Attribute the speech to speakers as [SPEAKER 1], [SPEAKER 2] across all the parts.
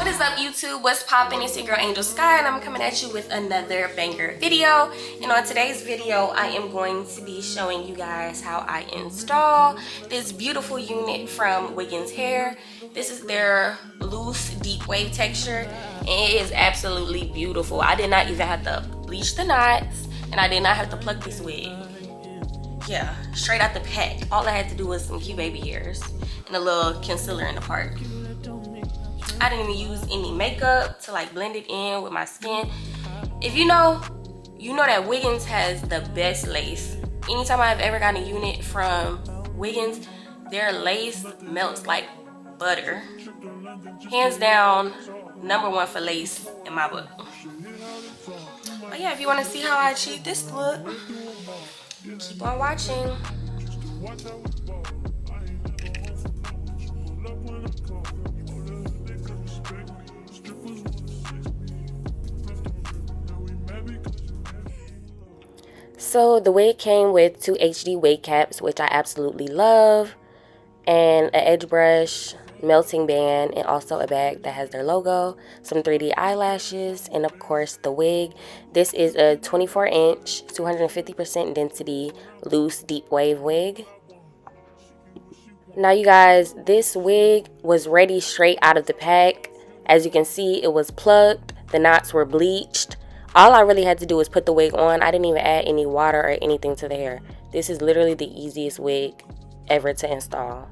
[SPEAKER 1] What is up, YouTube? What's poppin'? It's your girl Angel Sky, and I'm coming at you with another banger video. And on today's video, I am going to be showing you guys how I install this beautiful unit from Wiggins Hair. This is their loose deep wave texture, and it is absolutely beautiful. I did not even have to bleach the knots, and I did not have to pluck this wig. Yeah, straight out the pack. All I had to do was some cute baby hairs and a little concealer in the part. I didn't even use any makeup to like blend it in with my skin. If you know that Wiggins has the best lace. Anytime I've ever gotten a unit from Wiggins, their lace melts like butter. Hands down, #1 for lace in my book. But yeah, if you want to see how I achieve this look, keep on watching. So the wig came with 2 HD wig caps, which I absolutely love, and an edge brush, melting band, and also a bag that has their logo, some 3D eyelashes, and of course the wig. This is a 24-inch, 250% density, loose deep wave wig. Now you guys, this wig was ready straight out of the pack. As you can see, it was plucked, the knots were bleached. All I really had to do was put the wig on. I didn't even add any water or anything to the hair. This is literally the easiest wig ever to install.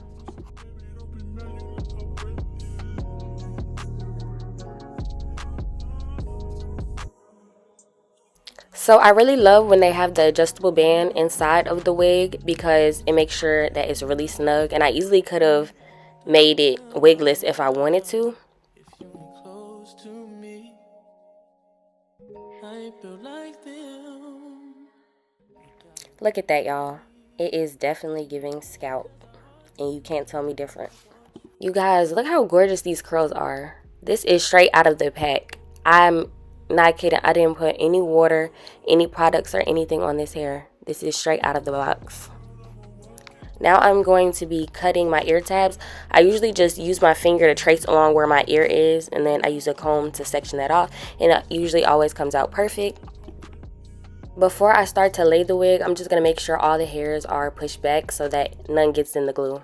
[SPEAKER 1] So I really love when they have the adjustable band inside of the wig because it makes sure that it's really snug, and I easily could have made it wigless if I wanted to. Look at that, y'all. It is definitely giving scalp, and you can't tell me different. You guys, look how gorgeous these curls are. This is straight out of the pack. I'm not kidding. I didn't put any water, any products, or anything on this hair. This is straight out of the box. Now I'm going to be cutting my ear tabs. I usually just use my finger to trace along where my ear is, and then I use a comb to section that off, and it usually always comes out perfect. Before I start to lay the wig, I'm just going to make sure all the hairs are pushed back so that none gets in the glue.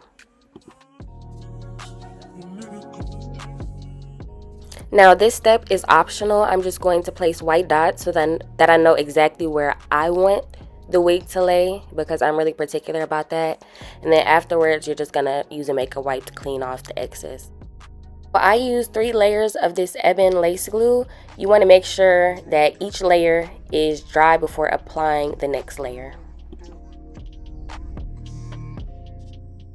[SPEAKER 1] Now this step is optional. I'm just going to place white dots so that I know exactly where I want the wig to lay, because I'm really particular about that. And then afterwards, you're just going to use a makeup wipe to clean off the excess. I use 3 layers of this ebon lace glue. You want to make sure that each layer is dry before applying the next layer.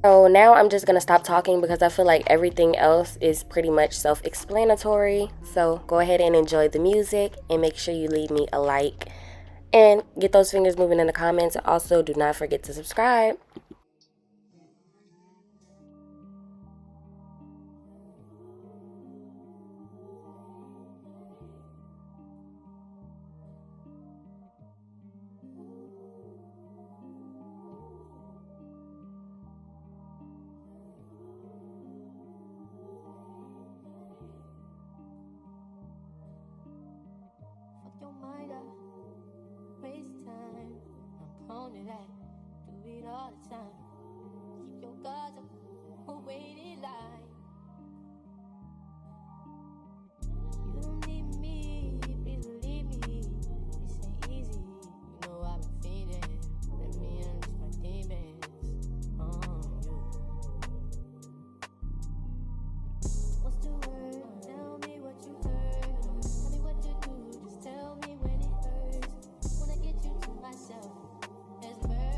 [SPEAKER 1] So now I'm just going to stop talking because I feel like everything else is pretty much self-explanatory. So go ahead and enjoy the music, and make sure you leave me a like and get those fingers moving in the comments. Also, do not forget to subscribe. All the time, keep your guards up, who waited line. You don't need me, please believe me. This ain't easy, you know I've been feeding. Let me unleash my demons on you. What's the word? Tell me what you heard. Tell me what to do, just tell me when it hurts. Wanna get you to myself, there's murder.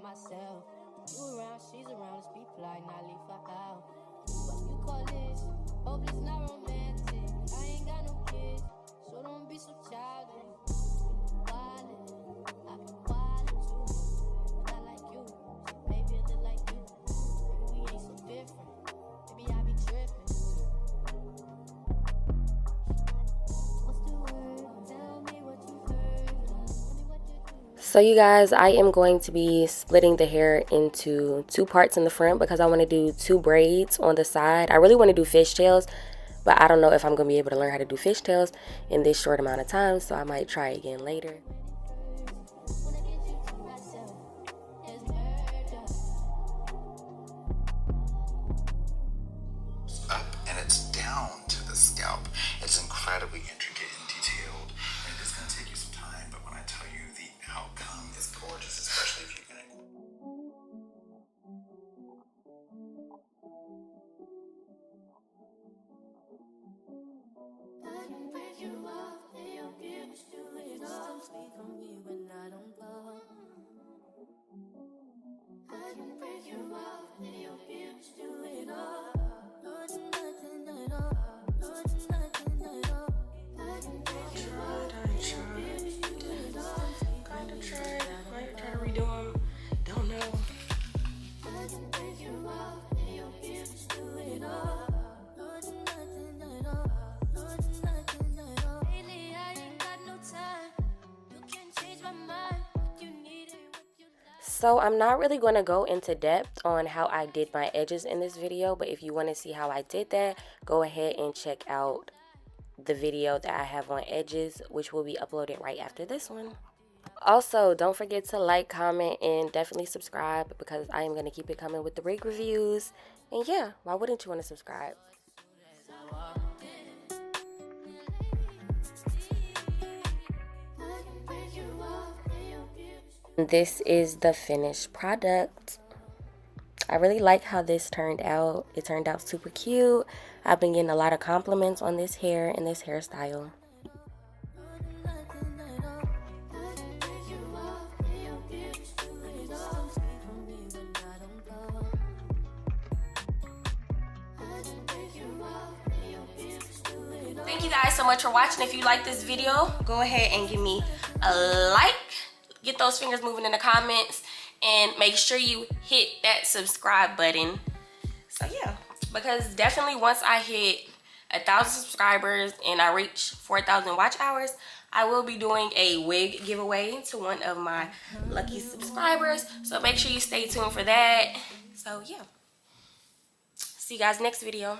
[SPEAKER 1] Myself, you around, she's around, speak like not leave her out. What you call this? Hope it's not romantic. I ain't got no kids, so don't be so childish. Wildin', I be wildin' too. I like you, so baby, I look like you. Maybe we ain't so different. So you guys, I am going to be splitting the hair into 2 parts in the front because I want to do 2 braids on the side. I really want to do fishtails, but I don't know if I'm going to be able to learn how to do fishtails in this short amount of time, so I might try again later.
[SPEAKER 2] Up and it's down to the scalp. It's incredibly intricate and detailed, and it is going to take you some time, but when I tell you the outcome is gorgeous, especially if you're going to...
[SPEAKER 1] So I'm not really going to go into depth on how I did my edges in this video, but if you want to see how I did that, go ahead and check out the video that I have on edges, which will be uploaded right after this one. Also, don't forget to like, comment, and definitely subscribe because I am going to keep it coming with the wig reviews. And yeah, why wouldn't you want to subscribe? This is the finished product. I really like how this turned out. It turned out super cute. I've been getting a lot of compliments on this hair and this hairstyle. Thank you guys so much for watching. If you like this video, go ahead and give me a like. Get those fingers moving in the comments. And make sure you hit that subscribe button. So yeah, because definitely once I hit 1,000 subscribers and I reach 4,000 watch hours, I will be doing a wig giveaway to one of my lucky subscribers. So make sure you stay tuned for that. So yeah, see you guys next video.